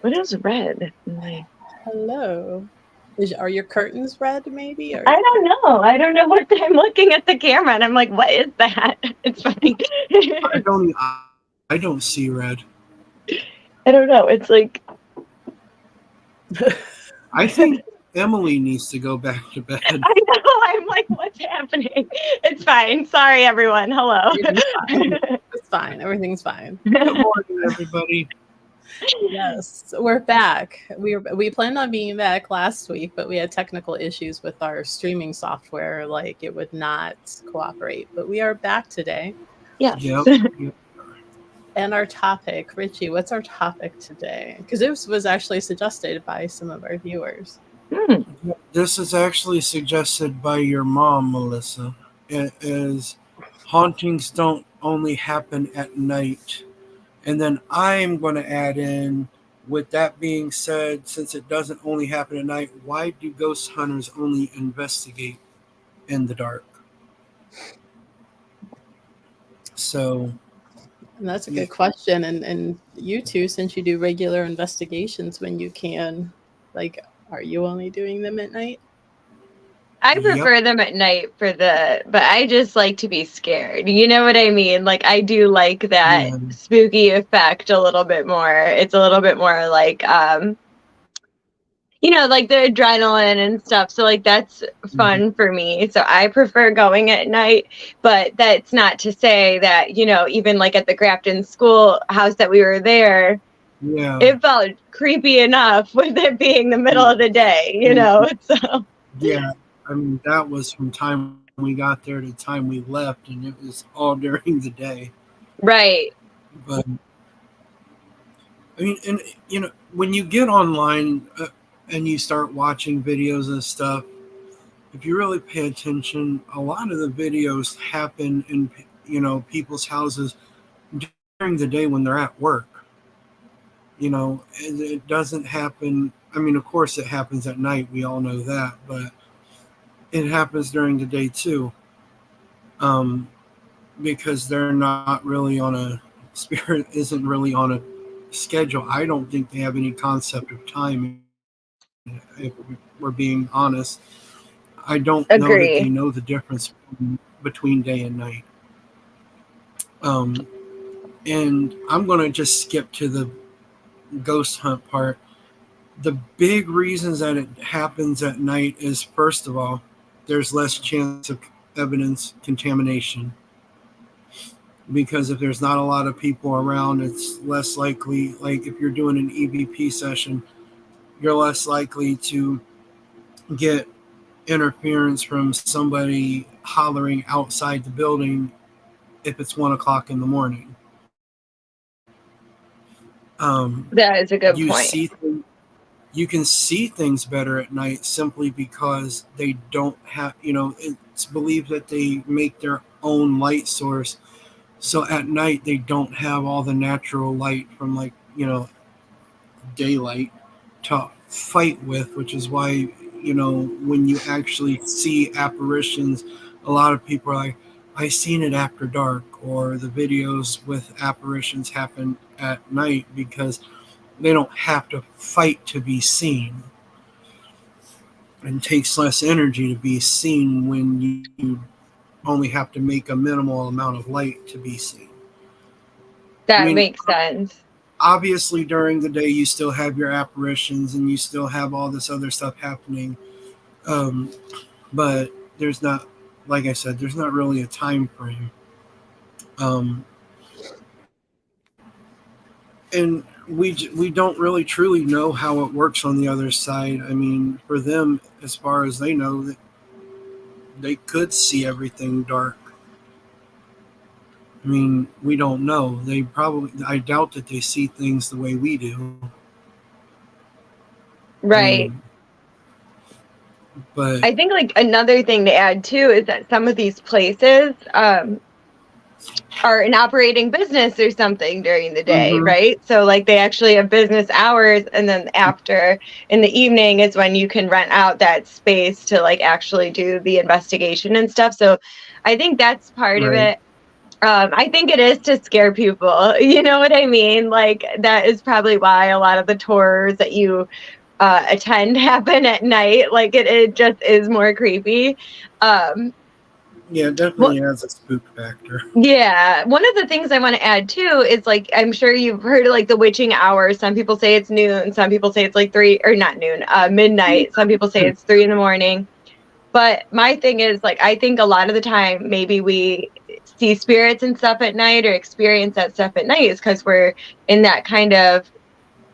what is red? Like, Hello. Are your curtains red, maybe? Or I don't know. I don't know what I'm looking at the camera and I'm like, what is that? It's funny. I don't see red. I don't know. It's like, I think Emily needs to go back to bed. I know. I'm like, what's happening? It's fine. Sorry, everyone. Hello. It's fine. Everything's fine. Good morning, everybody. Yes, we're back. We planned on being back last week, but we had technical issues with our streaming software. Like it would not cooperate. But we are back today. Yes. Yep. And our topic, Richie, what's our topic today? Because this was actually suggested by some of our viewers. This is actually suggested by your mom, Melissa. It is hauntings don't only happen at night. And then I'm going to add in, with that being said, since it doesn't only happen at night, why do ghost hunters only investigate in the dark? So... And that's a good question. And you two, since you do regular investigations when you can, like, are you only doing them at night? I prefer them at night but I just like to be scared. You know what I mean? Like, I do like that spooky effect a little bit more. It's a little bit more like, you know, like the adrenaline and stuff. So like, that's fun for me. So I prefer going at night, but that's not to say that, you know, even like at the Grafton schoolhouse that we were there, it felt creepy enough with it being the middle of the day, you know? So yeah, I mean, that was from time we got there to time we left, and it was all during the day. Right. But I mean, and you know, when you get online and you start watching videos and stuff, if you really pay attention, a lot of the videos happen in, you know, people's houses during the day when they're at work. You know, it doesn't happen. I mean, of course, it happens at night. We all know that, but it happens during the day too, because they're not really on a spirit isn't really on a schedule. I don't think they have any concept of time. If we're being honest, I don't know that they know the difference between day and night. And I'm going to just skip to the ghost hunt part. The big reasons that it happens at night is, first of all, there's less chance of evidence contamination. Because if there's not a lot of people around, it's less likely, like if you're doing an EVP session, you're less likely to get interference from somebody hollering outside the building if it's 1 o'clock in the morning. That is a good point. You can see things better at night simply because they don't have, you know, it's believed that they make their own light source. So at night, they don't have all the natural light from, like, you know, daylight to fight with, which is why, you know, when you actually see apparitions, a lot of people are like, I seen it after dark, or the videos with apparitions happen at night because they don't have to fight to be seen. And it takes less energy to be seen when you only have to make a minimal amount of light to be seen. That makes sense. Obviously, during the day, you still have your apparitions and you still have all this other stuff happening. But there's not, like I said, there's not really a time frame. And we don't really truly know how it works on the other side. I mean, for them, as far as they know, that they could see everything dark. I mean, we don't know. I doubt that they see things the way we do. Right. But I think, like, another thing to add too is that some of these places are an operating business or something during the day, right? So like they actually have business hours, and then after in the evening is when you can rent out that space to like actually do the investigation and stuff. So I think that's part of it. I think it is to scare people. You know what I mean? Like, that is probably why a lot of the tours that you attend happen at night. Like, it just is more creepy. Yeah, it Well, definitely has a spook factor. yeah. One of the things I want to add too is, like, I'm sure you've heard of like the witching hour. Some people say it's noon. Some people say it's like three, or not noon, midnight. Some people say it's 3 a.m. But my thing is, like, I think a lot of the time maybe we see spirits and stuff at night or experience that stuff at night is because we're in that kind of,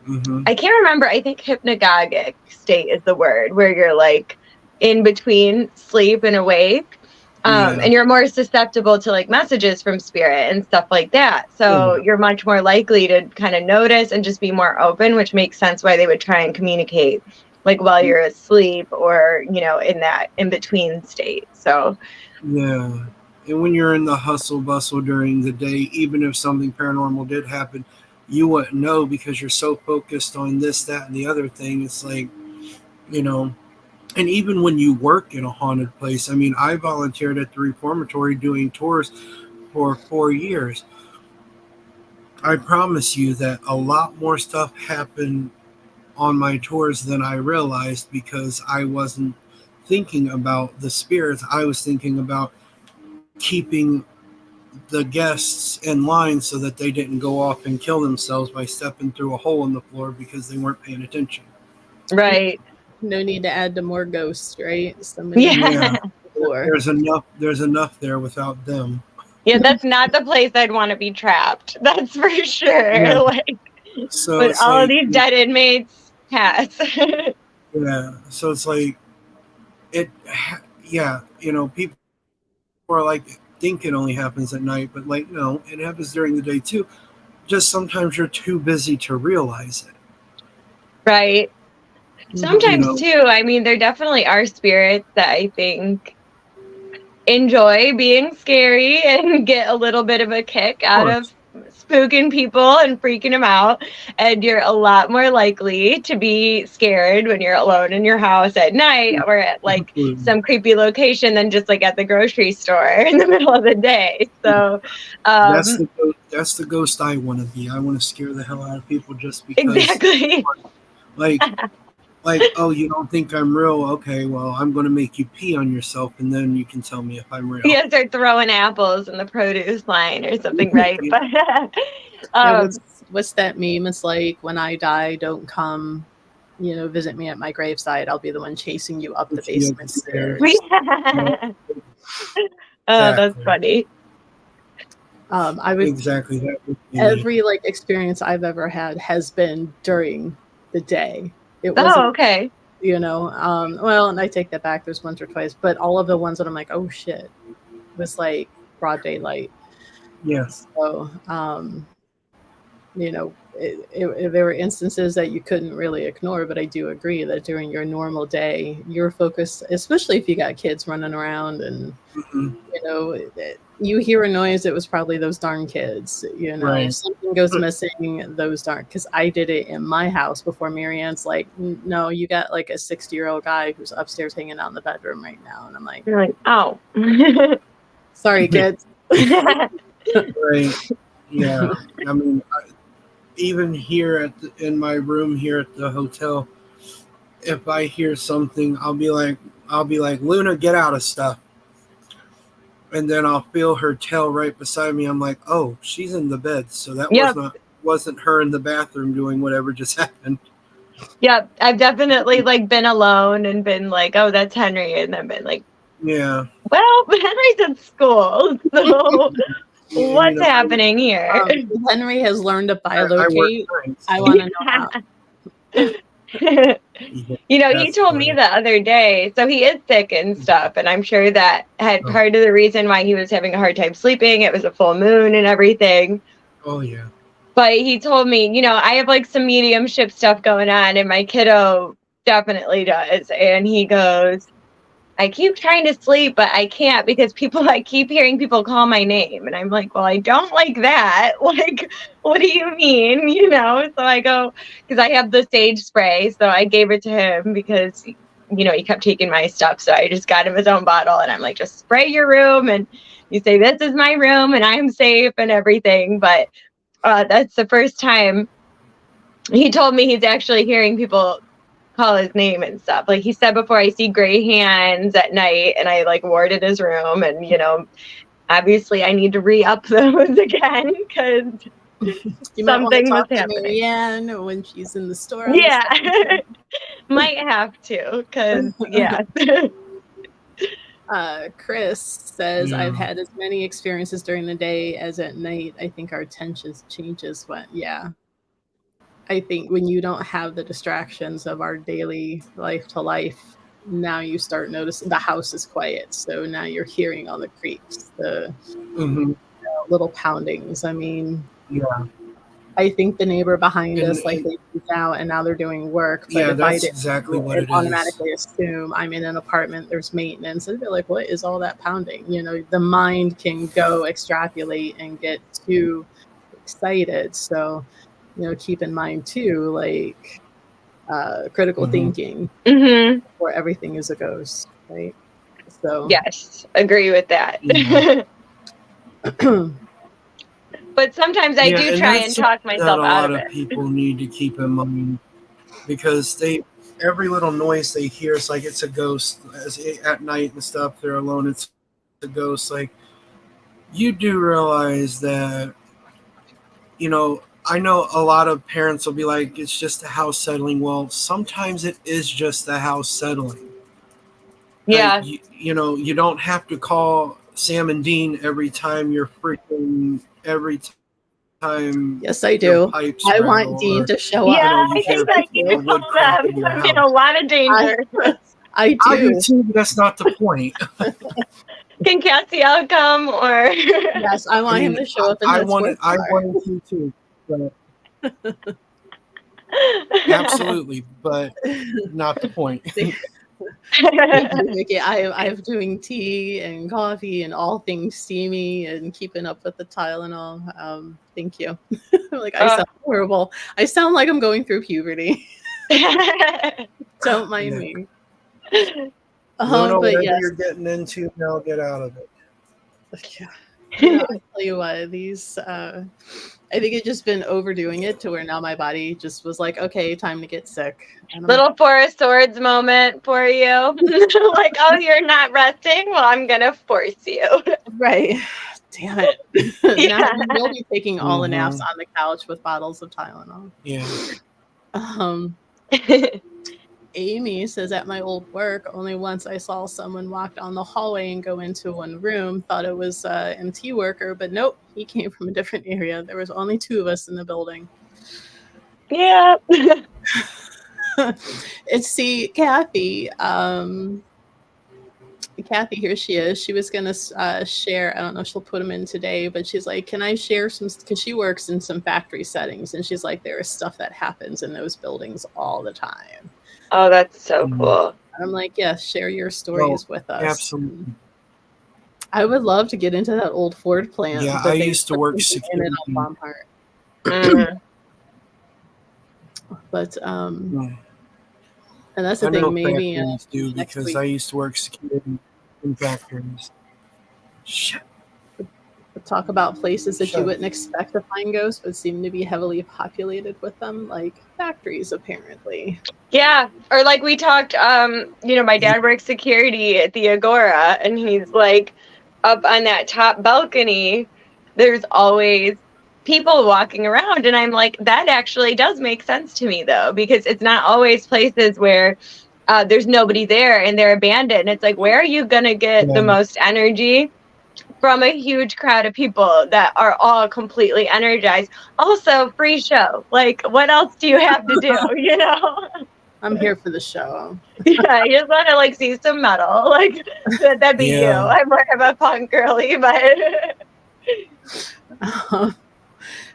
Mm-hmm. I can't remember, I think hypnagogic state is the word, where you're like in between sleep and awake. Yeah. And you're more susceptible to like messages from spirit and stuff like that. So you're much more likely to kind of notice and just be more open, which makes sense why they would try and communicate like while you're asleep or, you know, in that in between state. So Yeah. And when you're in the hustle bustle during the day, even if something paranormal did happen, you wouldn't know because you're so focused on this, that, and the other thing. It's like, you know, and even when you work in a haunted place, I mean, I volunteered at the reformatory doing tours for 4 years. I promise you that a lot more stuff happened on my tours than I realized because I wasn't thinking about the spirits. I was thinking about keeping the guests in line so that they didn't go off and kill themselves by stepping through a hole in the floor because they weren't paying attention. right. No need to add to more ghosts, right? Somebody Yeah. Yeah, before. there's enough. There's enough there without them. Yeah, that's not the place I'd want to be trapped. That's for sure. Yeah. Like, So but it's all of like, these dead inmates pass. yeah. So it's like it. Yeah, people are like think it only happens at night, but like no, it happens during the day too. Just sometimes you're too busy to realize it. Right. You Sometimes know, too, I mean, there definitely are spirits that I think enjoy being scary and get a little bit of a kick out of spooking people and freaking them out. And you're a lot more likely to be scared when you're alone in your house at night or at like some creepy location than just like at the grocery store in the middle of the day. So that's the ghost I want to be. I want to scare the hell out of people just because. exactly. Like, oh, you don't think I'm real? Okay, well, I'm going to make you pee on yourself, and then you can tell me if I'm real. Yeah, start throwing apples in the produce line or something, right? But what's that meme? It's like, when I die, don't come, visit me at my gravesite. I'll be the one chasing you up the basement stairs. Yeah. Oh, that's funny. I would exactly that. Every like experience I've ever had has been during the day. It was okay. Well, and I take that back. There's once or twice, but all of the ones that I'm like, oh shit, was like broad daylight. Yes. So, there were instances that you couldn't really ignore, but I do agree that during your normal day, you're focused, especially if you got kids running around and, you hear a noise, it was probably those darn kids, Right. If something goes missing, those darn, because I did it in my house before. Marianne's like, no, you got like a 60-year-old guy who's upstairs hanging out in the bedroom right now. And I'm like, you're like, oh, sorry, kids. Right. Yeah. I mean, even here in my room here at the hotel, if I hear something, I'll be like, Luna, get out of stuff. And then I'll feel her tail right beside me. I'm like, oh, she's in the bed. So that wasn't her in the bathroom doing whatever just happened. Yep. I've definitely like been alone and been like, oh, that's Henry. And then been like, yeah, well, Henry's at school. So what's happening here? Henry has learned to bilocate. I want to know how. He told me the other day, so he is sick and stuff, and I'm sure that had part of the reason why he was having a hard time sleeping. It was a full moon and everything. Oh yeah. But he told me, I have like some mediumship stuff going on, and my kiddo definitely does. And he goes, I keep trying to sleep, but I can't because I keep hearing people call my name. And I'm like, well, I don't like that. Like, what do you mean? So I go, because I have the sage spray. So I gave it to him because, he kept taking my stuff. So I just got him his own bottle and I'm like, just spray your room and you say, this is my room and I'm safe and everything. But that's the first time he told me he's actually hearing people call his name and stuff. Like he said before, I see gray hands at night, and I like warded his room, and obviously I need to re-up those again because You might want to something was talk to happening. Marianne when she's in the store. On Yeah, the might have to, because yeah. Chris says, Yeah. I've had as many experiences during the day as at night. I think our attention changes when, I think when you don't have the distractions of our daily life to life, now you start noticing the house is quiet. So now you're hearing all the creaks, the little poundings. I mean, Yeah. I think the neighbor behind us, like And- they moved out and now they're doing work. But Yeah, if I that's didn't exactly what it is. automatically assume I'm in an apartment, there's maintenance, and they're like, what is all that pounding? The mind can go extrapolate and get too excited. So, keep in mind too, like critical thinking, where everything is a ghost, right? So Yes, agree with that. Yeah. But sometimes I do try and talk that myself a out lot of of it. people need to keep in mind, because every little noise they hear is like it's a ghost. At night and stuff, they're alone, it's a ghost. Like, you do realize that, I know a lot of parents will be like, it's just the house settling. Well, sometimes it is just the house settling. Yeah. Like, you don't have to call Sam and Dean every time every time. yes, I do. I want Dean to show up. Yeah, you I think I need to a wood call crack them. in your I'm in house. a lot of danger. I I do do. too, but that's not the point. Can Cassiel come or? Yes, I want him to show up in I his wanted sports to too. But absolutely, but not the point. Thank you, Mickey. I'm doing tea and coffee and all things steamy and keeping up with the Tylenol. Thank you. Like, I sound horrible. I sound like I'm going through puberty. Don't mind me. Whatever yes. you're getting into, now get out of it. I tell you what, these I think it's just been overdoing it to where now my body just was like, okay, time to get sick. Little Four of Swords moment for you. Like, oh, you're not resting? Well, I'm going to force you. Right. Damn it. Yeah. Now we'll be taking all the naps on the couch with bottles of Tylenol. Yeah. Amy says, at my old work, only once I saw someone walk down the hallway and go into one room, thought it was a MT worker, but nope, he came from a different area. There was only 2 of us in the building. Yeah. See, Kathy, here she is. She was going to share, I don't know if she'll put them in today, but she's like, can I share some, because she works in some factory settings, and she's like, there is stuff that happens in those buildings all the time. Oh, that's so cool. I'm like, yes, share your stories with us. Absolutely. I would love to get into that old Ford plant. Yeah, I used to work security. But and that's the thing. Maybe do, because week. I used to work security in factories. Shit. Talk about places that you wouldn't expect to find ghosts, but seem to be heavily populated with them, like factories, apparently. Yeah, or like we talked, my dad works security at the Agora, and he's like, up on that top balcony, there's always people walking around, and I'm like, that actually does make sense to me, though, because it's not always places where there's nobody there and they're abandoned. It's like, where are you gonna get the most energy? From a huge crowd of people that are all completely energized. Also, free show. Like, what else do you have to do? I'm here for the show. Yeah, you just want to like see some metal. Like, that'd be you. I'm more of a punk girly, but.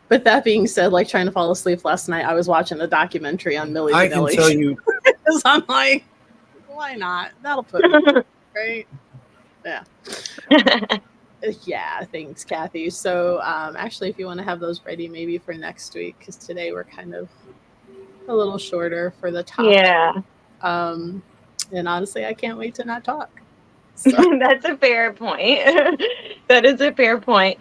But that being said, like trying to fall asleep last night, I was watching a documentary on Milli Vanilli. I can tell you. Because I'm like, why not? That'll put me right. Yeah. Yeah, thanks, Kathy. So actually, if you want to have those ready maybe for next week, because today we're kind of a little shorter for the topic. Yeah. And honestly, I can't wait to not talk. So, That's a fair point. That is a fair point.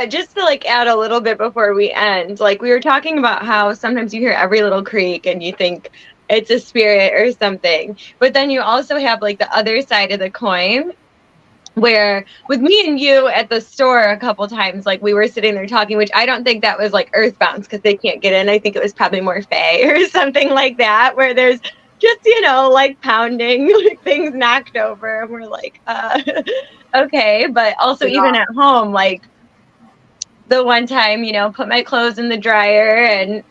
Just to like add a little bit before we end, like we were talking about how sometimes you hear every little creak and you think it's a spirit or something, but then you also have like the other side of the coin where with me and you at the store a couple times, like we were sitting there talking, which I don't think that was like earthbound because they can't get in. I think it was probably more fae or something like that, where there's just, like pounding, like things knocked over. And we're like, okay. But also even at home, like the one time, put my clothes in the dryer and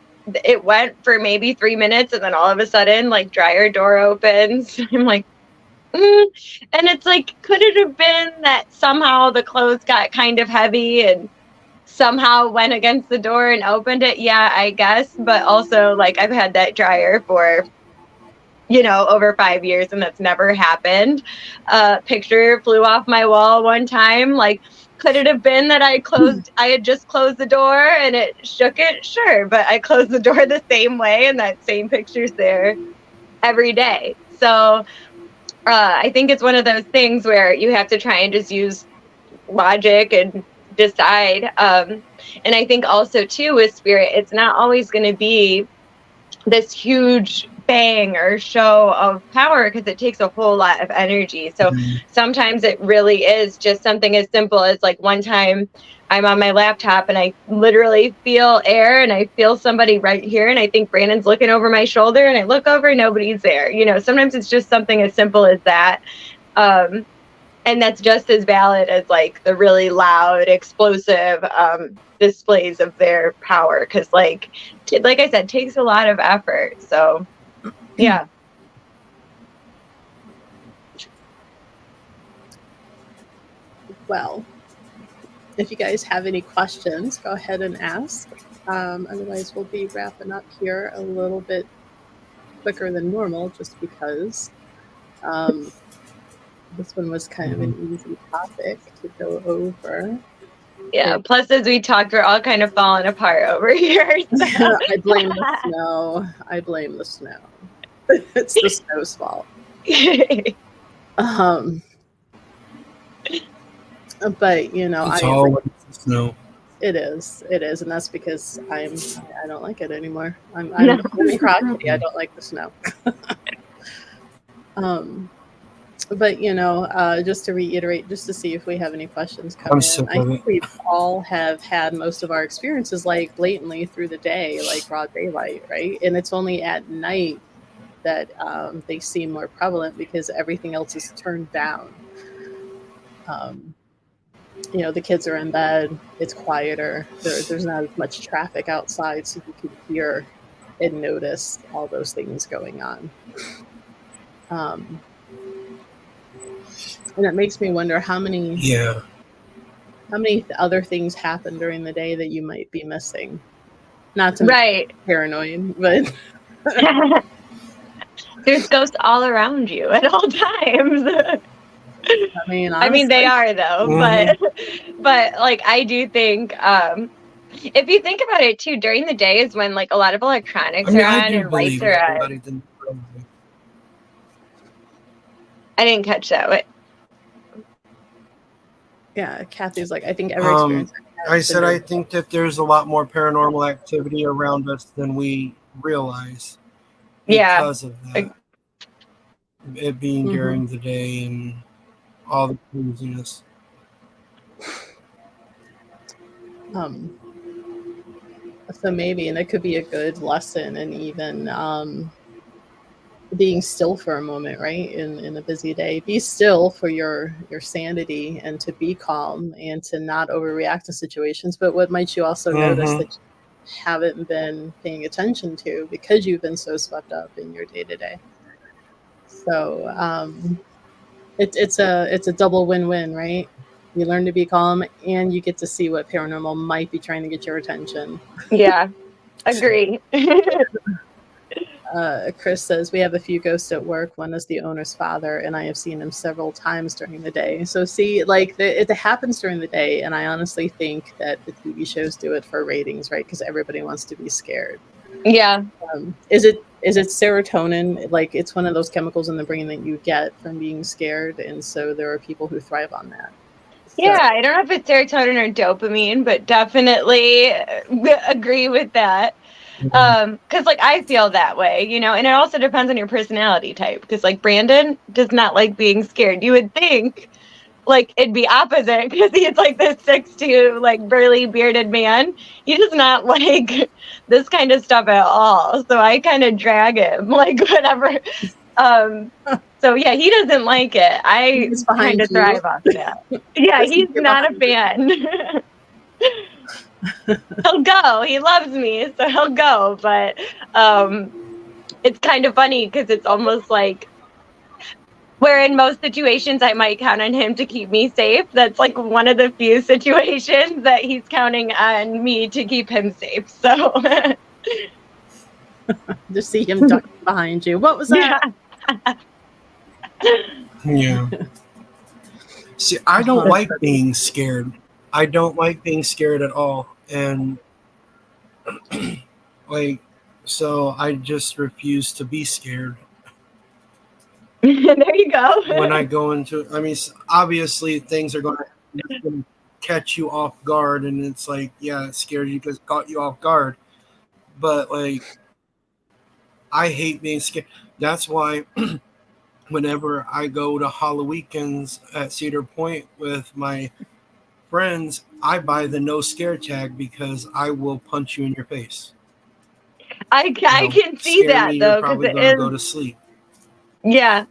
it went for maybe 3 minutes. And then all of a sudden, like dryer door opens. I'm like, and it's like, could it have been that somehow the clothes got kind of heavy and somehow went against the door and opened it? Yeah, I guess. But also, like, I've had that dryer for, over 5 years and that's never happened. Picture flew off my wall one time. Like, could it have been that I had just closed the door and it shook it? Sure. But I closed the door the same way and that same picture's there every day. So, I think it's one of those things where you have to try and just use logic and decide. And I think also too with spirit, it's not always going to be this huge bang or show of power because it takes a whole lot of energy. So sometimes it really is just something as simple as like one time I'm on my laptop and I literally feel air and I feel somebody right here and I think Brandon's looking over my shoulder and I look over, nobody's there. Sometimes it's just something as simple as that. And that's just as valid as like the really loud, explosive displays of their power. Because like I said, takes a lot of effort. So, yeah. well, if you guys have any questions, go ahead and ask. Otherwise, we'll be wrapping up here a little bit quicker than normal just because this one was kind of an easy topic to go over. Yeah, plus as we talked, we're all kind of falling apart over here. So. I blame the snow. It's the snow's fault. But it's always the snow. It is, and that's because I don't like it anymore. I'm crotchety. I don't like the snow. But just to reiterate, just to see if we have any questions come in. I think we all have had most of our experiences like blatantly through the day, like broad daylight, right? And it's only at night that they seem more prevalent because everything else is turned down. The kids are in bed, it's quieter, there's not as much traffic outside, so you can hear and notice all those things going on. And it makes me wonder how many other things happen during the day that you might be missing. Not to make you paranoid, but there's ghosts all around you at all times. I mean, they are though, but like I do think, if you think about it too, during the day is when like a lot of electronics are on and lights are on. I didn't catch that. Yeah, Kathy's like, I think every experience. I said I think that there's a lot more paranormal activity around us than we realize. Because of that. It being during the day and all the craziness. So maybe, and it could be a good lesson, and even being still for a moment, right? In a busy day, be still for your sanity and to be calm and to not overreact to situations. But what might you also notice that you haven't been paying attention to because you've been so swept up in your day to day? So it's a double win-win, right? You learn to be calm and you get to see what paranormal might be trying to get your attention. Yeah, agree. Chris says, we have a few ghosts at work. One is the owner's father, and I have seen him several times during the day. So see, like it happens during the day, and I honestly think that the TV shows do it for ratings, right? Because everybody wants to be scared. Yeah. Is Is it serotonin? Like, it's one of those chemicals in the brain that you get from being scared, and so there are people who thrive on that. Yeah, I don't know if it's serotonin or dopamine, but definitely agree with that. Because like I feel that way, you know, and it also depends on your personality type. Because like Brandon does not like being scared. You would think like it'd be opposite because he's like this 6'2", like burly bearded man. He does not like this kind of stuff at all. So I kind of drag him, like whatever. So yeah, he doesn't like it. I He's kind behind of you. thrive off that. Yeah, Does he he's get not a behind fan. He'll go. He loves me, so he'll go. But it's kind of funny because it's almost like where in most situations I might count on him to keep me safe. That's like one of the few situations that he's counting on me to keep him safe. So Just see him ducking behind you. What was that? Yeah. See, I don't like being scared. I don't like being scared at all. And like, so I just refuse to be scared. There you go. When I go into, I mean, obviously things are going to catch you off guard, and it's like, yeah, it scared you because it caught you off guard. But like, I hate being scared. That's why whenever I go to Hollow Weekends at Cedar Point with my friends, I buy the no scare tag because I will punch you in your face. I can see Scare that me, though, you're because probably it going to is. go to sleep. Yeah.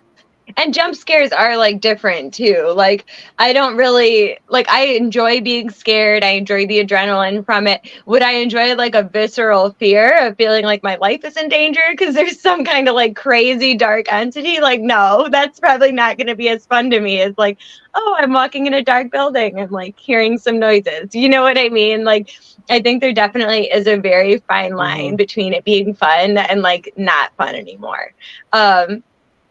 And jump scares are like different too. Like I don't really like I enjoy being scared. I enjoy the adrenaline from it. Would I enjoy like a visceral fear of feeling like my life is in danger because there's some kind of like crazy dark entity? Like no, that's probably not going to be as fun to me as like, oh, I'm walking in a dark building and like hearing some noises. You know what I mean? Like I think there definitely is a very fine line between it being fun and like not fun anymore.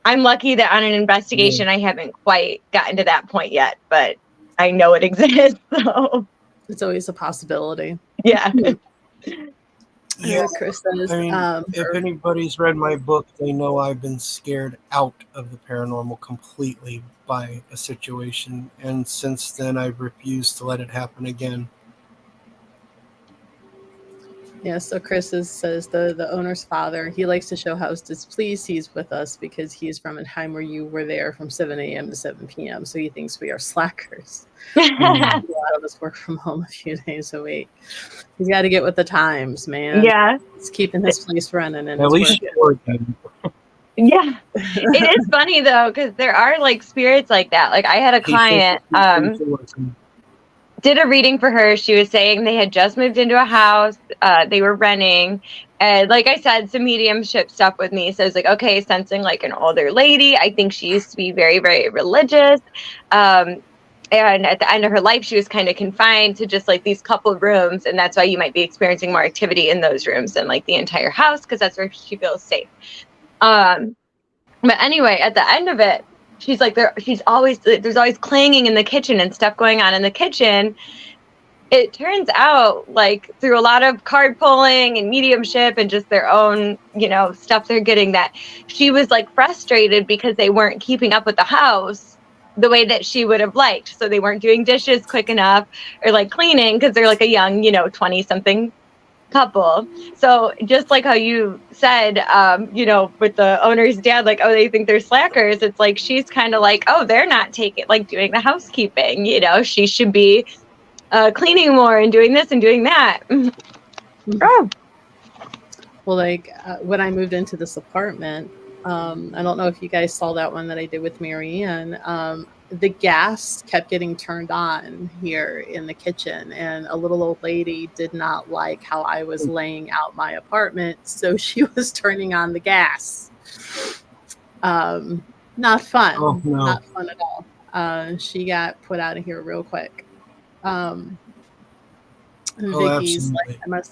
I'm lucky that on an investigation, I haven't quite gotten to that point yet, but I know it exists. So It's always a possibility. yeah. Yeah, Chris says, I mean, if anybody's read my book, they know I've been scared out of the paranormal completely by a situation, and since then I've refused to let it happen again. yeah, so says the owner's father, he likes to show how displeased he's with us because he's from a time where you were there from 7 a.m. to 7 p.m. So he thinks we are slackers. A lot of us work from home a few days a week. He's got to get with the times, man. Yeah. He's keeping this place running. And at least you're working. Yeah. It is funny though, because there are like spirits like that. Like I had a client, did a reading for her. She was saying they had just moved into a house. They were renting. And like I said, some mediumship stuff with me. So it's like, okay, sensing like an older lady. I think she used to be very, very religious. And at the end of her life, she was kind of confined to just like these couple rooms. And that's why you might be experiencing more activity in those rooms than like the entire house, because that's where she feels safe. But anyway, at the end of it, she's like, there's always clanging in the kitchen and stuff going on in the kitchen. It turns out, like through a lot of card pulling and mediumship and just their own, stuff they're getting, that she was like frustrated because they weren't keeping up with the house the way that she would have liked. So they weren't doing dishes quick enough or like cleaning because they're like a young, 20-something couple. So just like how you said, with the owner's dad, like, oh, they think they're slackers. It's like, she's kind of like, oh, they're not doing the housekeeping, she should be cleaning more and doing this and doing that. Oh. Well, like when I moved into this apartment, I don't know if you guys saw that one that I did with Marianne. The gas kept getting turned on here in the kitchen, and a little old lady did not like how I was laying out my apartment, so she was turning on the gas. Not fun. Oh, no. Not fun at all. She got put out of here real quick. Vicky's like, I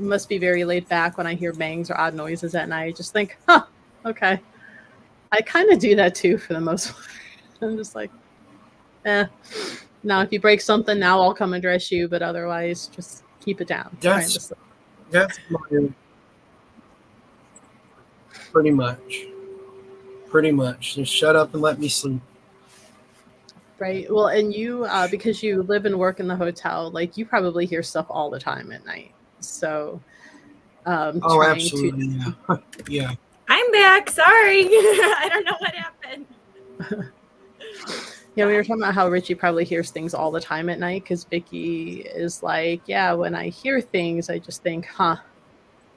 must be very laid back when I hear bangs or odd noises at night. Just think, okay. I kind of do that too for the most part. I'm just like, now if you break something, now I'll come and dress you, but otherwise just keep it down. That's Pretty much. Pretty much. Just shut up and let me sleep. Right. Well, and you, because you live and work in the hotel, like you probably hear stuff all the time at night. So, Oh, trying to, absolutely. Yeah. Yeah. I'm back. Sorry. I don't know what happened. we were talking about how Richie probably hears things all the time at night because Vicky is like, yeah, when I hear things, I just think, huh,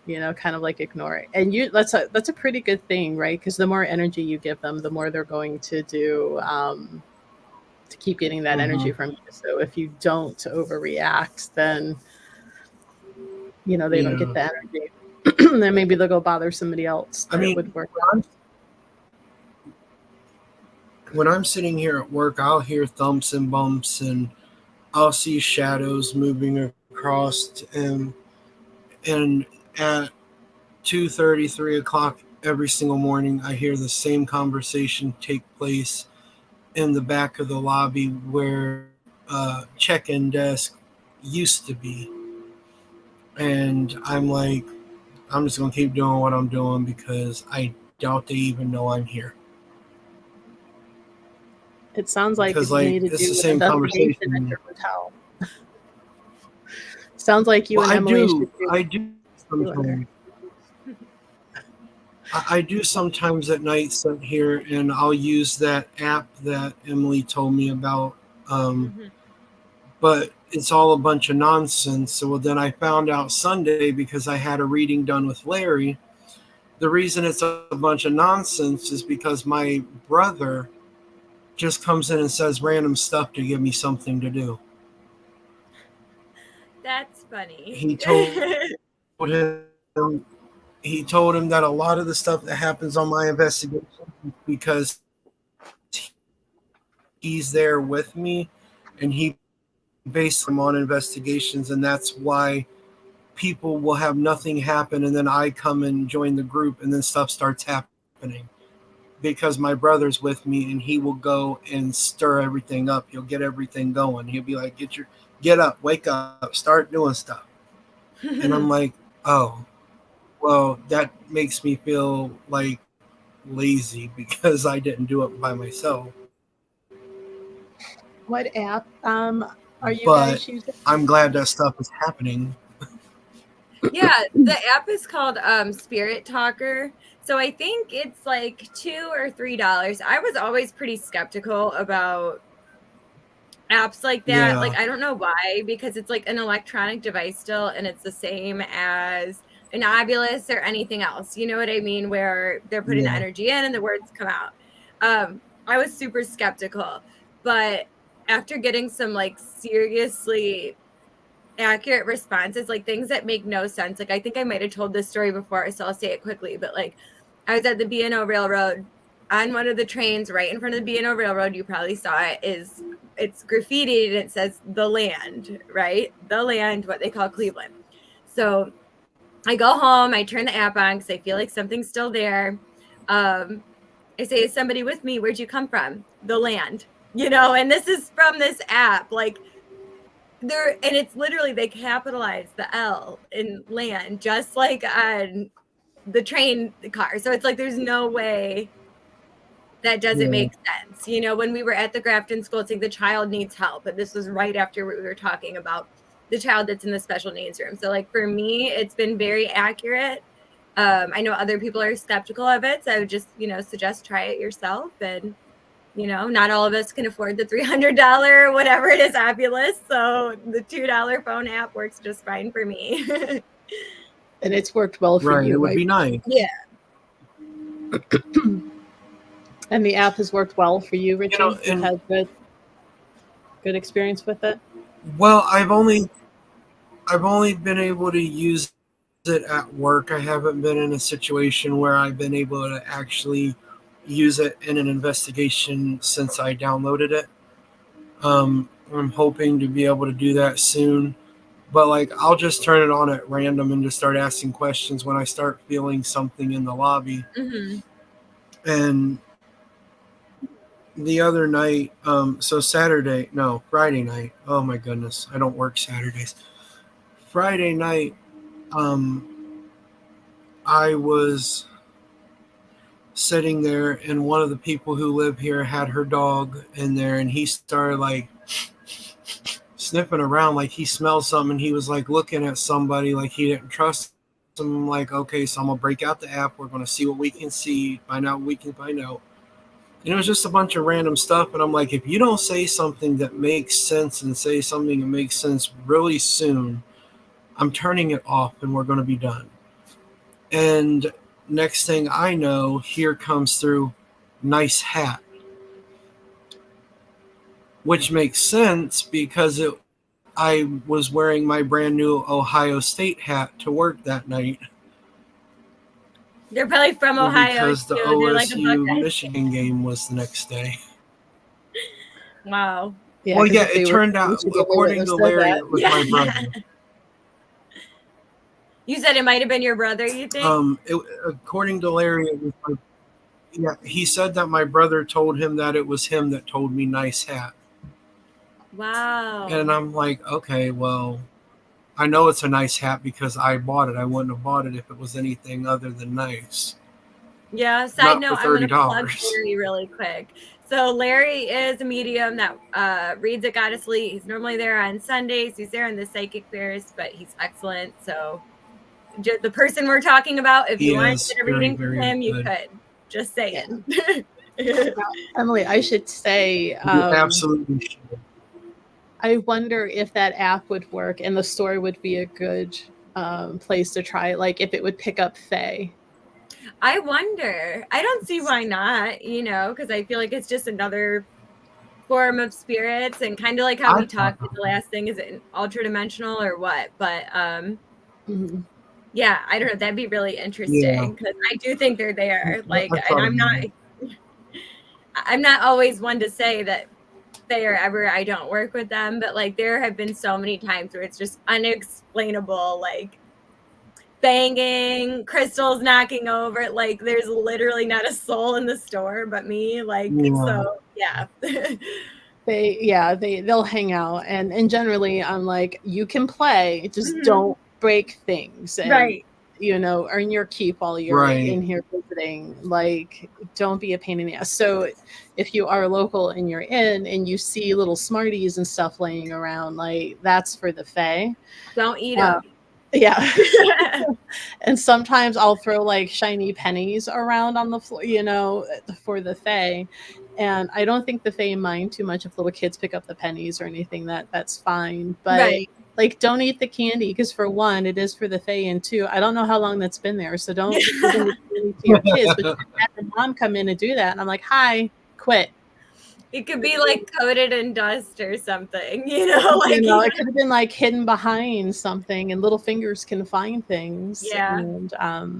kind of like ignore it. And that's a pretty good thing, right? Because the more energy you give them, the more they're going to do to keep getting that energy from you. So if you don't overreact, then they don't get Yeah. the energy. Then maybe they'll go bother somebody else I that mean, would work. when I'm sitting here at work, I'll hear thumps and bumps, and I'll see shadows moving across, and at 2:30, 3 o'clock every single morning, I hear the same conversation take place in the back of the lobby where check-in desk used to be, and I'm like, I'm just gonna keep doing what I'm doing because I doubt they even know I'm here. It sounds like Because you like need to it's the do an same investigation at conversation. your hotel. Sounds like you Well, and Emily should do I do doing there. sometimes. I do sometimes at night sit here and I'll use that app that Emily told me about. But it's all a bunch of nonsense. So then I found out Sunday because I had a reading done with Larry. The reason it's a bunch of nonsense is because my brother just comes in and says random stuff to give me something to do. That's funny. He told him he told him that a lot of the stuff that happens on my investigation is because he's there with me and he based them on investigations, and that's why people will have nothing happen and then I come and join the group and then stuff starts happening because my brother's with me and he will go and stir everything up. He'll get everything going. He'll be like, get up, wake up, start doing stuff. And I'm like, oh, well, that makes me feel like lazy because I didn't do it by myself. What app are you But guys using? I'm glad that stuff is happening. Yeah, the app is called Spirit Talker. So I think it's like $2 or $3. I was always pretty skeptical about apps like that. Yeah. Like, I don't know why, because it's like an electronic device still, and it's the same as an Ovilus or anything else. You know what I mean? Where they're putting the Yeah. energy in and the words come out. I was super skeptical, but after getting some like seriously accurate responses, like things that make no sense. Like I think I might have told this story before, so I'll say it quickly. But like I was at the B&O Railroad on one of the trains right in front of the B&O Railroad. You probably saw it. It's graffitied and it says the land, right? The land, what they call Cleveland. So I go home, I turn the app on because I feel like something's still there. I say, is somebody with me? Where'd you come from? The land, and this is from this app. Like there, and it's literally they capitalize the L in land, just like on the train car. So it's like there's no way that doesn't make sense. When we were at the Grafton school, it's like the child needs help. And this was right after we were talking about the child that's in the special needs room. So like for me, it's been very accurate. I know other people are skeptical of it. So I would just, suggest try it yourself. And, not all of us can afford the $300, whatever it is, Ovilus. So the $2 phone app works just fine for me. And it's worked well for Right. you, It would right? be nice. Yeah. And the app has worked well for you, Richie? You've had good experience with it? Well, I've only been able to use it at work. I haven't been in a situation where I've been able to actually use it in an investigation since I downloaded it. I'm hoping to be able to do that soon. But like I'll just turn it on at random and just start asking questions when I start feeling something in the lobby. Mm-hmm. And the other night, so Friday night. Oh my goodness, I don't work Saturdays. Friday night, I was sitting there, and one of the people who live here had her dog in there, and he started like sniffing around like he smelled something. He was like looking at somebody like he didn't trust them. I'm like, okay, so I'm gonna break out the app. We're gonna see what we can see, find out what we can find out. And it was just a bunch of random stuff. And I'm like, if you don't say something that makes sense and say something that makes sense really soon, I'm turning it off and we're gonna be done. And next thing I know, here comes through nice hat, which makes sense because I was wearing my brand new Ohio State hat to work that night. They're probably from Ohio Because the too. They're like a OSU Buckeye. Michigan game was the next day. Wow. Yeah, Well, 'cause yeah, if they it were turned out, Michigan, they according wouldn't to have said Larry, that. it was my brother. You said it might have been your brother, you think? According to Larry, it was my, yeah, he said that my brother told him that it was him that told me nice hat. Wow. And I'm like, okay, well, I know it's a nice hat because I bought it. I wouldn't have bought it if it was anything other than nice. Yeah, side Not note, for I'm going to plug $30. Larry really quick. So Larry is a medium that reads at Goddess Lee. He's normally there on Sundays. He's there in the psychic fairs, but he's excellent. So the person we're talking about, if you wanted to get a reading from him, you could. Just saying. Now, Emily, I should say, You absolutely should. I wonder if that app would work and the store would be a good place to try it. Like if it would pick up Faye. I wonder. I don't see why not, because I feel like it's just another form of spirits, and kind of like how we talked in the last thing, is it ultra dimensional or what? But yeah, I don't know. That'd be really interesting because I do think they're there. Like, and I'm not always one to say that they are ever, I don't work with them, but like there have been so many times where it's just unexplainable, like banging, crystals knocking over, like there's literally not a soul in the store but me, like so yeah. They'll hang out, and generally I'm like, you can play, just don't break things, and right, earn your keep while you're in here visiting. Like, don't be a pain in the ass. So if you are local and you're in and you see little Smarties and stuff laying around, like that's for the Fae. Don't eat them. Yeah. And sometimes I'll throw like shiny pennies around on the floor, for the Fae. And I don't think the Fae mind too much if little kids pick up the pennies or anything. That's fine. But like, don't eat the candy, because for one, it is for the Fae, and two, I don't know how long that's been there. So don't give the candy to your kids. But you have the mom come in and do that, and I'm like, hi, quit. It could be like coated in dust or something, like it could have been like hidden behind something, and little fingers can find things. Yeah. And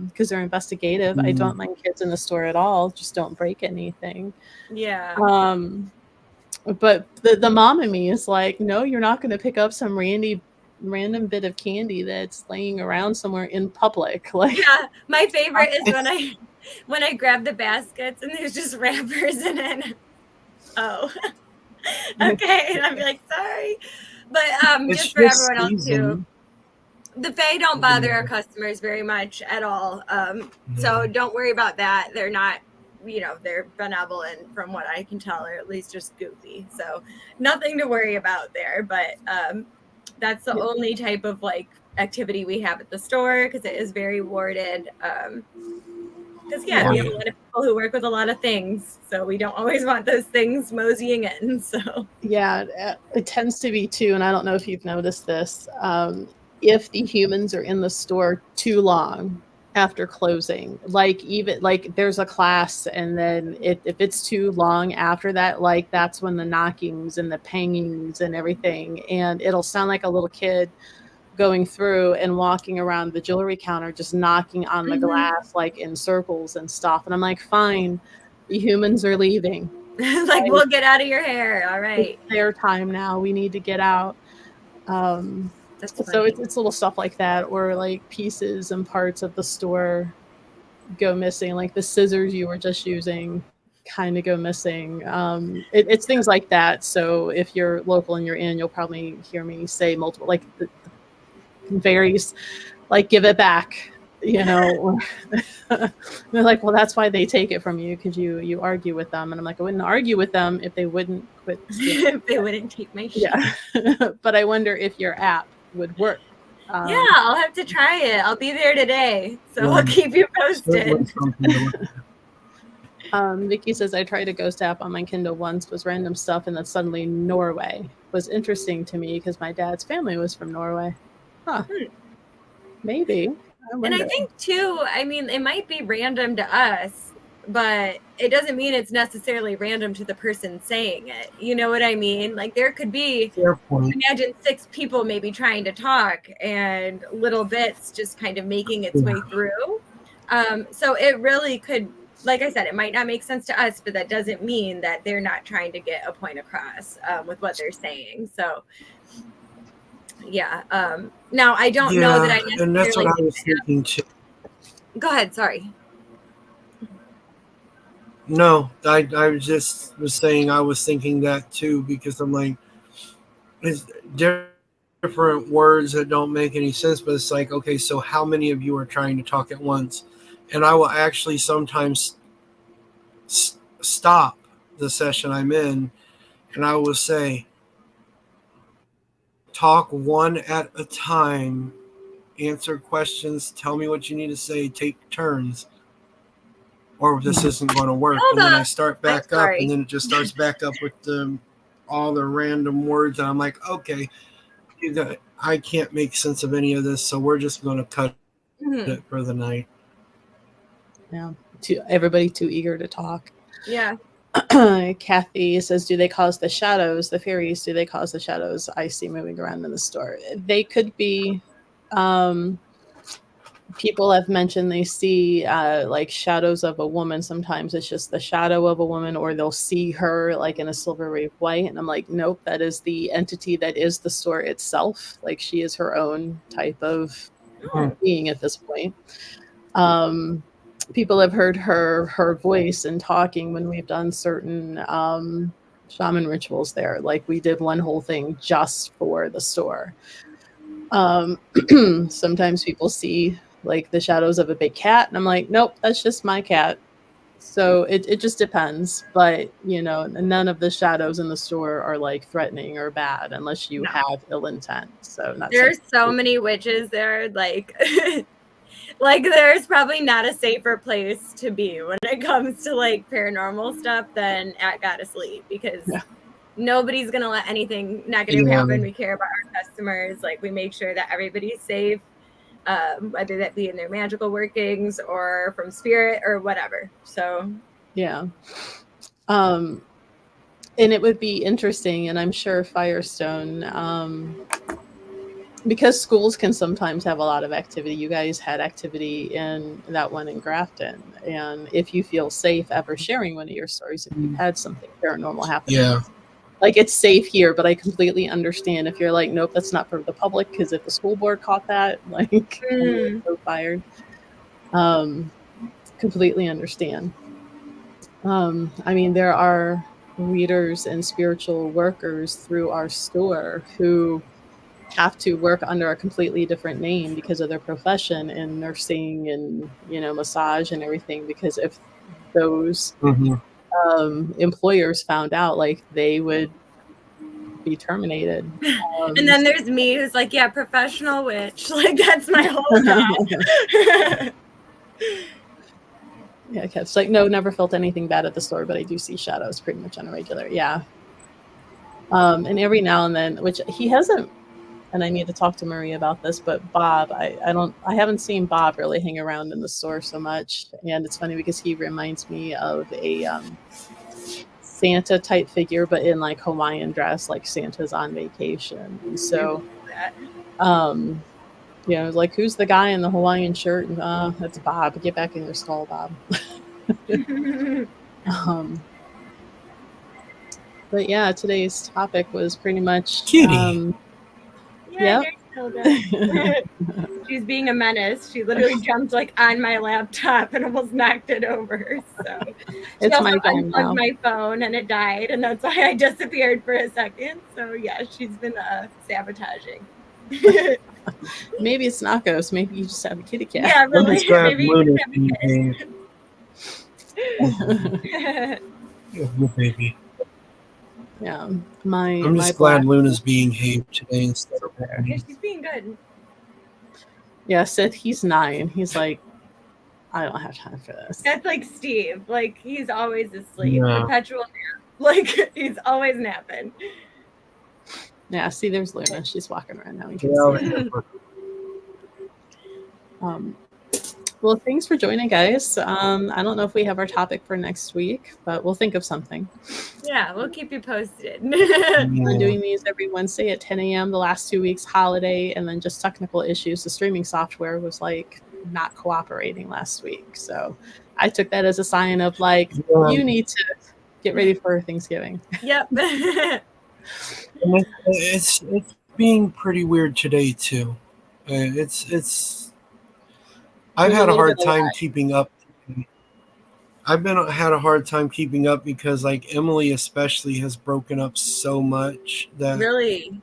because they're investigative, I don't mind kids in the store at all. Just don't break anything. Yeah. But the mom in me is like, no, you're not going to pick up some random bit of candy that's laying around somewhere in public. Like, yeah, my favorite is when I grab the baskets and there's just wrappers in it. Oh, okay. And I'm like, sorry. But just for everyone else too, the Fae don't bother our customers very much at all. So don't worry about that. They're not, they're benevolent from what I can tell, or at least just goofy. So nothing to worry about there. But that's the only type of like activity we have at the store, because it is very warded. Because we have a lot of people who work with a lot of things, so we don't always want those things moseying in. So yeah, it tends to be too, and I don't know if you've noticed this. If the humans are in the store too long after closing, like even like there's a class, and then if it's too long after that, like that's when the knockings and the pangings and everything, and it'll sound like a little kid going through and walking around the jewelry counter, just knocking on the glass, like in circles and stuff. And I'm like, fine, the humans are leaving. Like, we'll get out of your hair. All right. It's their time now. We need to get out. So it's little stuff like that, or like pieces and parts of the store go missing, like the scissors you were just using kind of go missing. It's things like that. So if you're local and you're in, you'll probably hear me say multiple, like the varies, like give it back. you know, they're like, well, that's why they take it from you, because you argue with them. And I'm like, I wouldn't argue with them if they wouldn't quit stealing. If they wouldn't take my shit. Yeah. But I wonder if your app would work. Yeah, I'll have to try it. I'll be there today, so I'll Yeah. keep you Certainly posted. something to look at. Vicky says, I tried a ghost app on my Kindle once, was random stuff, and then suddenly Norway was interesting to me because my dad's family was from Norway. Huh. Maybe. And I think too, I mean, it might be random to us, but it doesn't mean it's necessarily random to the person saying it. You know what I mean? Like there could be, Fair point. imagine 6 people maybe trying to talk and little bits just kind of making its way through. So it really could, like I said, it might not make sense to us, but that doesn't mean that they're not trying to get a point across with what they're saying. So yeah. Now I don't know that I necessarily. And that's what I was thinking too. Go ahead. Sorry. No, I just was saying I was thinking that too, because I'm like, it's different words that don't make any sense, but it's like, okay, so how many of you are trying to talk at once? And I will actually sometimes stop the session I'm in, and I will say, talk one at a time, answer questions, tell me what you need to say, take turns, or this isn't going to work. And then I start back up, and then it just starts back up with all the random words, and I'm like, okay, I can't make sense of any of this, so we're just going to cut it for the night. Yeah, everybody too eager to talk. Yeah. Kathy says, do they cause the shadows, the fairies, do they cause the shadows I see moving around in the store? They could be. People have mentioned they see like shadows of a woman. Sometimes it's just the shadow of a woman, or they'll see her like in a silvery white. And I'm like, nope, that is the entity that is the store itself. Like she is her own type of being at this point. People have heard her voice and talking when we've done certain shaman rituals there. Like we did one whole thing just for the store. Sometimes people see like the shadows of a big cat, and I'm like, nope, that's just my cat. So it just depends. But you know, none of the shadows in the store are like threatening or bad unless you have ill intent. So there's so many witches there, like like there's probably not a safer place to be when it comes to like paranormal stuff than at Goddess Sleep, because nobody's gonna let anything negative happen. We care about our customers. Like we make sure that everybody's safe, whether that be in their magical workings or from spirit or whatever. So yeah. And it would be interesting, and I'm sure Firestone, because schools can sometimes have a lot of activity. You guys had activity in that one in Grafton, and if you feel safe ever sharing one of your stories, if you've had something paranormal happen, like it's safe here, but I completely understand if you're like, nope, that's not for the public, because if the school board caught that, like, so fired. Completely understand. I mean, there are readers and spiritual workers through our store who have to work under a completely different name because of their profession in nursing and, you know, massage and everything, because if those employers found out, like they would be terminated. And then there's me who's like, yeah, professional witch. Like that's my whole job. Yeah, Kat's like, no, never felt anything bad at the store, but I do see shadows pretty much on a regular. Yeah. And every now and then, which he hasn't, and I need to talk to Marie about this, but Bob, I haven't seen Bob really hang around in the store so much. And it's funny because he reminds me of a Santa type figure, but in like Hawaiian dress, like Santa's on vacation. And so, you know, like, who's the guy in the Hawaiian shirt? That's Bob. Get back in your skull, Bob. But yeah, today's topic was pretty much Kitty. She's being a menace. She literally jumped like on my laptop and almost knocked it over. So it's my phone now. My phone and it died, and that's why I disappeared for a second. So yeah, she's been sabotaging. Maybe it's not ghosts. Maybe you just have a kitty cat. Yeah, I'm really. just glad Maybe you Luna's can being have behaved. a Good baby. Yeah, I'm my just glad black. Luna's being behaved today instead of Yeah, me. she's being good. Yeah, Seth. He's 9. He's like, I don't have time for this. That's like Steve. Like he's always asleep. Yeah. Perpetual nap. Like he's always napping. Yeah, see, there's Luna. She's walking around now. You Get can out see of her. here for Well, thanks for joining, guys. I don't know if we have our topic for next week, but we'll think of something. Yeah, we'll keep you posted. I'm Yeah. doing these every Wednesday at 10 a.m. the last 2 weeks, holiday, and then just technical issues. The streaming software was like not cooperating last week. So I took that as a sign of like, Yeah. you need to get ready for Thanksgiving. Yep. And it's being pretty weird today too. It's I've There's a had a little hard bit of time lag. keeping up. I've had a hard time keeping up because like Emily especially has broken up so much that Really?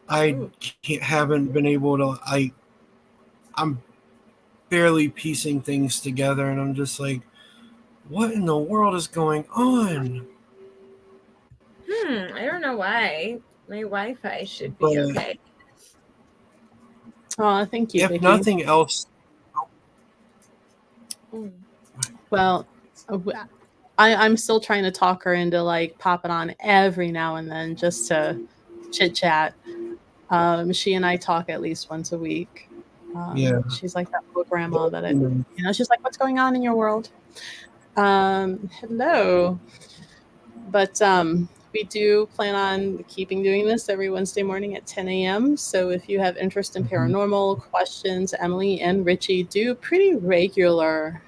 I Ooh. haven't been able to. I'm barely piecing things together, and I'm just like, what in the world is going on? I don't know why. My Wi-Fi should be But okay. Oh, thank you, if Vicky. nothing else, Well, I'm still trying to talk her into like popping on every now and then just to chit chat. She and I talk at least once a week. Yeah. She's like that little grandma that I, you know, she's like, what's going on in your world? Hello. But we do plan on keeping doing this every Wednesday morning at 10 a.m. So if you have interest in paranormal questions, Emily and Richie do pretty regular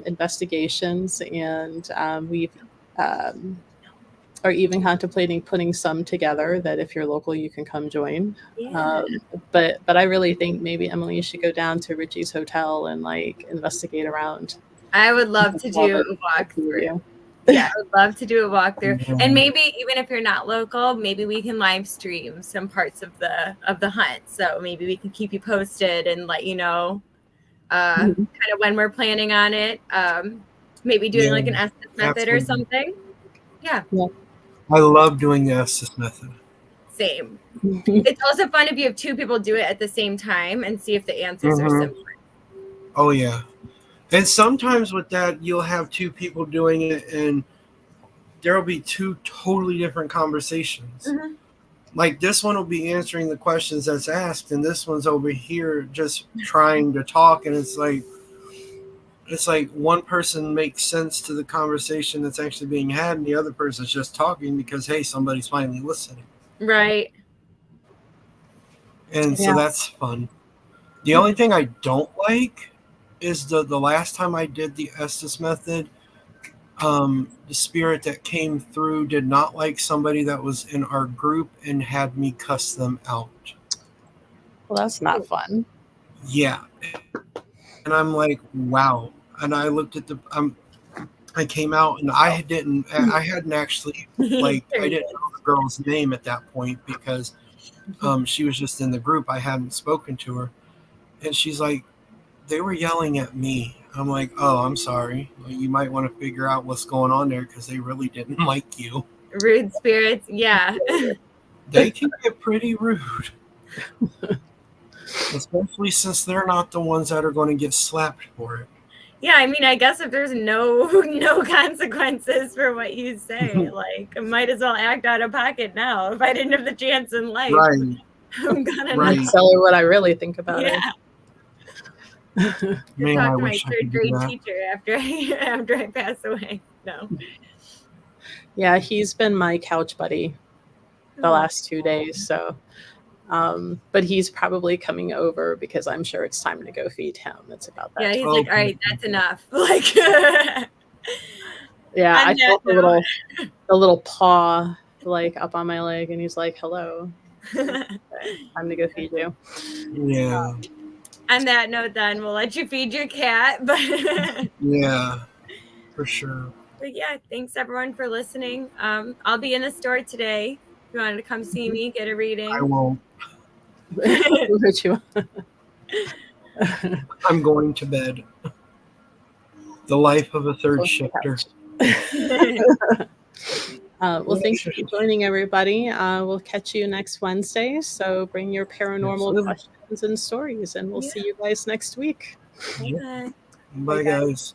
investigations, and we are even contemplating putting some together that if you're local, you can come join. Yeah. But I really think maybe Emily should go down to Richie's hotel and like investigate around. I would love to do a walkthrough. Yeah, I would love to do a walkthrough. And maybe even if you're not local, maybe we can live stream some parts of the hunt. So maybe we can keep you posted and let you know kind of when we're planning on it. Maybe doing like an Estes method or something. Yeah. I love doing the Estes method. Same. It's also fun if you have 2 people do it at the same time and see if the answers are similar. Oh yeah. And sometimes with that, you'll have 2 people doing it, and there'll be 2 totally different conversations. Like this one will be answering the questions that's asked, and this one's over here just trying to talk, and it's like one person makes sense to the conversation that's actually being had, and the other person's just talking because hey, somebody's finally listening. Right. And so that's fun. The only thing I don't like is the last time I did the Estes method, the spirit that came through did not like somebody that was in our group and had me cuss them out. Well, that's not fun. Yeah. And I'm like, wow. And I looked at I came out and I hadn't actually, like, I didn't know the girl's name at that point because she was just in the group. I hadn't spoken to her. And she's like, they were yelling at me. I'm like, oh, I'm sorry. You might want to figure out what's going on there because they really didn't like you. Rude spirits, yeah. They can get pretty rude. Especially since they're not the ones that are going to get slapped for it. Yeah, I mean, I guess if there's no consequences for what you say, like, I might as well act out of pocket now. If I didn't have the chance in life, Right. I'm gonna tell her what I really think about it. Man, talk I to my wish I 3rd could do grade that. teacher after I pass away. No. Yeah, he's been my couch buddy the last 2 days. So, but he's probably coming over because I'm sure it's time to go feed him. It's about that. Yeah, he's time. like, all right, that's enough. Like, yeah, I felt a little paw like up on my leg, and he's like, "Hello, time to go feed you." Yeah. On that note, then we'll let you feed your cat. But yeah, for sure. But yeah, thanks everyone for listening. I'll be in the store today. If you wanted to come see me, get a reading. I won't. Where'd you- I'm going to bed. The life of a third Close the shifter. Well, thanks for joining, everybody. We'll catch you next Wednesday. So bring your paranormal questions and stories, and we'll see you guys next week. Yep. Bye. Bye, guys.